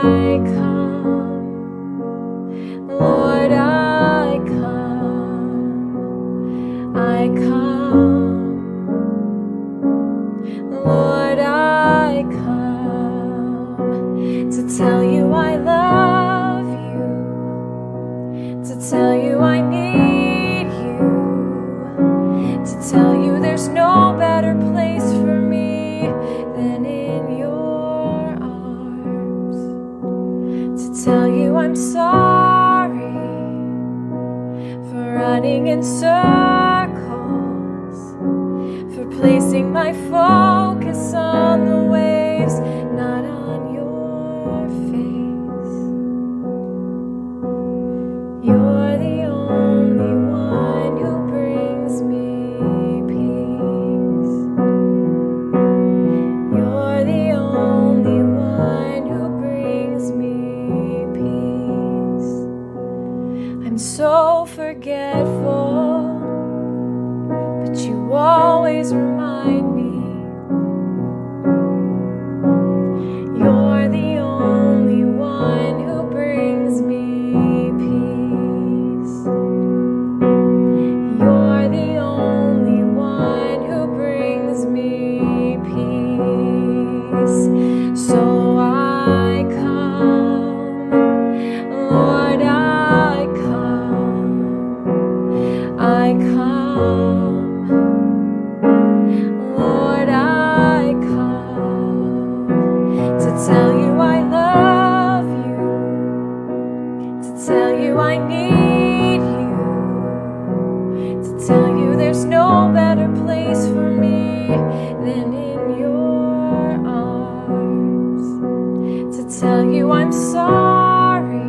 I come, Lord, I come, I come, Lord, I come to tell you I love you, to tell you I need you, to tell you there's no better place for me than in your arms, to tell you I'm sorry for running in circles, for placing my focus on the waves, not on your face. You're the only one who brings me peace. You're the only one who brings me peace. I'm so forgetful, but you always remind me. You're the only one who brings me peace. You're the only one who brings me peace. So I come, Lord, I come, I come, Lord, I come to tell you I love you, to tell you I need you, to tell you there's no better place for me than in your arms, to tell you I'm sorry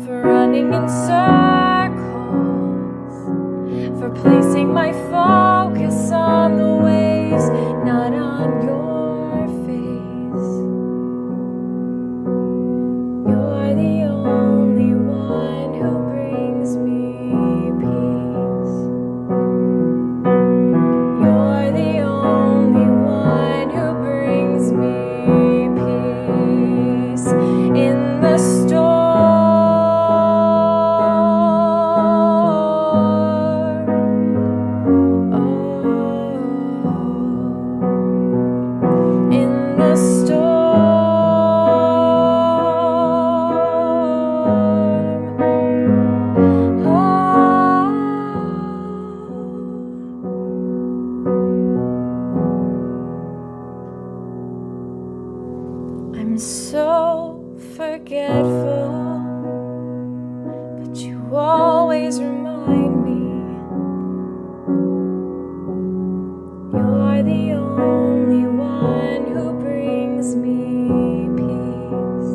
for running in circles, for placing my focus on the waves, not on your face. You're the only one who brings me peace. You're the only one who brings me peace in the storm. In the storm. I'm so forgetful, but you always remind me. You're the only one who brings me peace.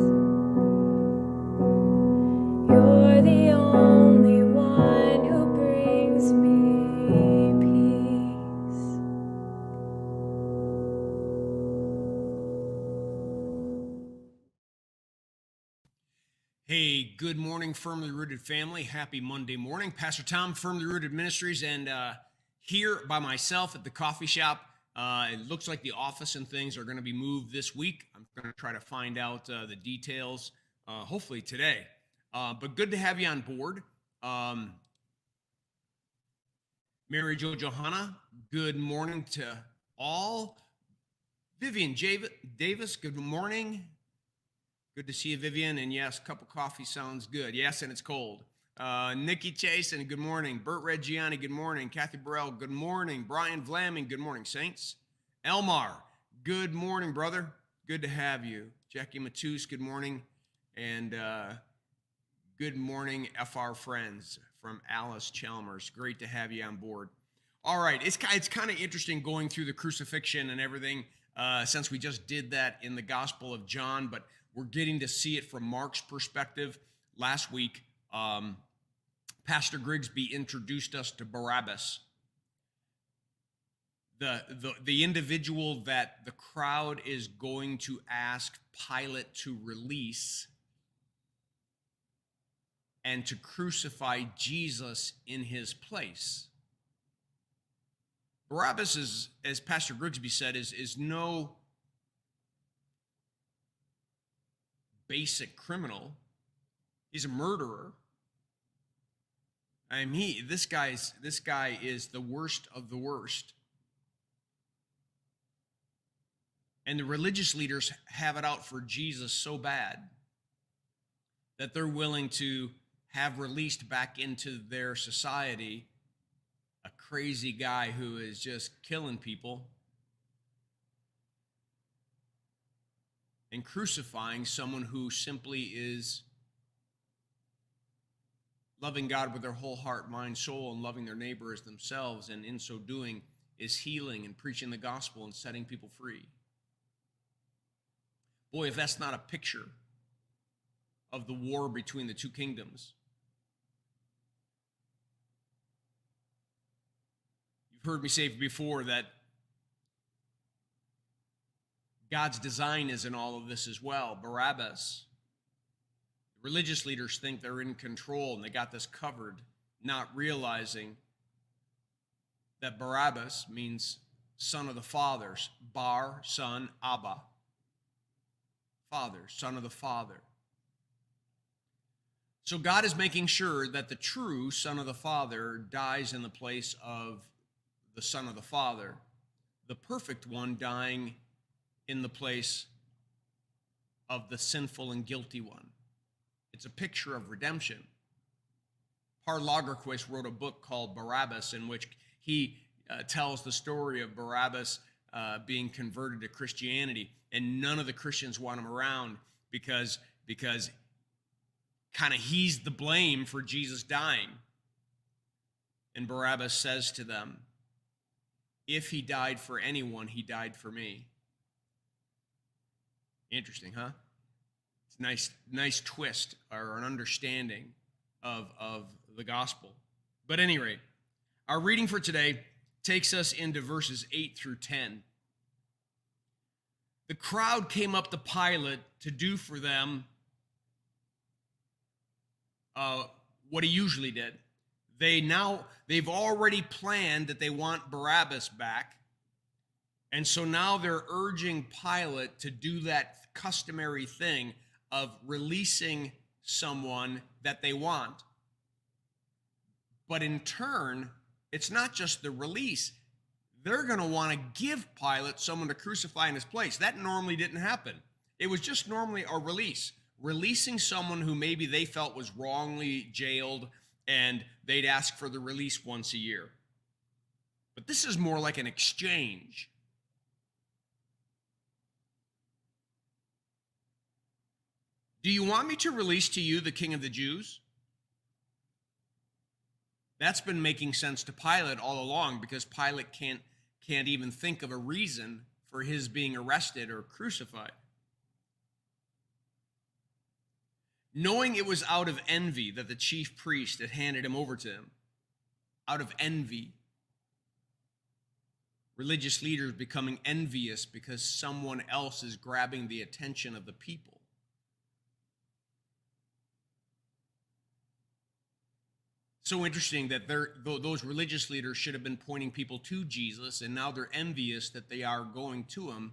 You're the only one who brings me peace. Hey, good morning, Firmly Rooted family. Happy Monday morning. Pastor Tom, Firmly Rooted Ministries, and here by myself at the coffee shop. It looks like the office and things are going to be moved this week. I'm going to try to find out the details, hopefully today. But good to have you on board. Mary Jo Johanna, good morning to all. Vivian Davis, good morning. Good to see you, Vivian. And yes, a cup of coffee sounds good. Yes, and it's cold. Nikki Chasen, good morning. Bert Reggiani, good morning. Kathy Burrell, good morning. Brian Vlaming, good morning, Saints. Elmar, good morning, brother. Good to have you. Jackie Matus, good morning. And good morning, FR friends from Alice Chalmers. Great to have you on board. All right, it's kind of interesting going through the crucifixion and everything since we just did that in the Gospel of John, but we're getting to see it from Mark's perspective. Last week, Pastor Grigsby introduced us to Barabbas, the individual that the crowd is going to ask Pilate to release and to crucify Jesus in his place. Barabbas is, as Pastor Grigsby said, is no basic criminal. He's a murderer. I mean, this guy is the worst of the worst. And the religious leaders have it out for Jesus so bad that they're willing to have released back into their society a crazy guy who is just killing people and crucifying someone who simply is loving God with their whole heart, mind, soul, and loving their neighbor as themselves, and in so doing is healing and preaching the gospel and setting people free. Boy, if that's not a picture of the war between the two kingdoms. You've heard me say before that God's design is in all of this as well. Barabbas. The religious leaders think they're in control and they got this covered, not realizing that Barabbas means son of the fathers. Bar, son, Abba. Father, son of the Father. So God is making sure that the true son of the Father dies in the place of the son of the Father, the perfect one dying in the place of the sinful and guilty one. It's a picture of redemption. Par Lagerquist wrote a book called Barabbas, in which he tells the story of Barabbas being converted to Christianity, and none of the Christians want him around because kind of he's the blame for Jesus dying. And Barabbas says to them, if he died for anyone, he died for me. Interesting, huh? It's nice twist or an understanding of the gospel. But at any rate, our reading for today takes us into verses 8 through 10. The crowd came up to Pilate to do for them what he usually did. They've already planned that they want Barabbas back. And so now they're urging Pilate to do that customary thing of releasing someone that they want. But in turn, it's not just the release. They're going to want to give Pilate someone to crucify in his place. That normally didn't happen. It was just normally a release. Releasing someone who maybe they felt was wrongly jailed, and they'd ask for the release once a year. But this is more like an exchange. Do you want me to release to you the King of the Jews? That's been making sense to Pilate all along, because Pilate can't even think of a reason for his being arrested or crucified. Knowing it was out of envy that the chief priest had handed him over to him, out of envy, religious leaders becoming envious because someone else is grabbing the attention of the people. So interesting that those religious leaders should have been pointing people to Jesus, and now they're envious that they are going to him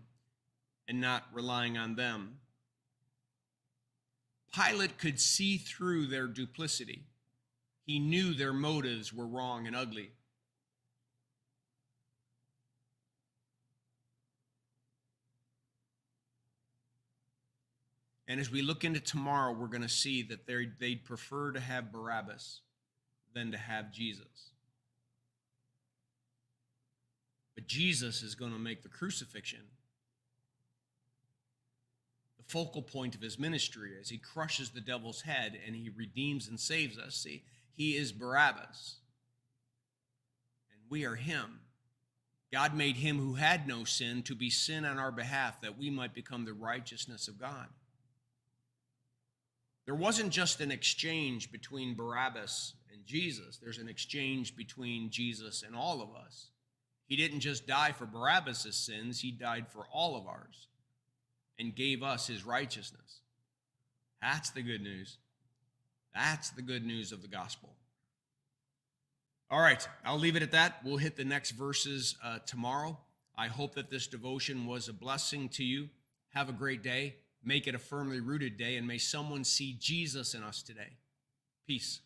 and not relying on them. Pilate could see through their duplicity. He knew their motives were wrong and ugly. And as we look into tomorrow, we're going to see that they'd prefer to have Barabbas than to have Jesus. But Jesus is going to make the crucifixion the focal point of his ministry as he crushes the devil's head and he redeems and saves us. See, he is Barabbas, and we are him. God made him who had no sin to be sin on our behalf, that we might become the righteousness of God. There wasn't just an exchange between Barabbas and Jesus. There's an exchange between Jesus and all of us. He didn't just die for Barabbas' sins, he died for all of ours and gave us his righteousness. That's the good news. That's the good news of the gospel. All right, I'll leave it at that. We'll hit the next verses tomorrow. I hope that this devotion was a blessing to you. Have a great day. make it a firmly rooted day, and may someone see Jesus in us today. Peace.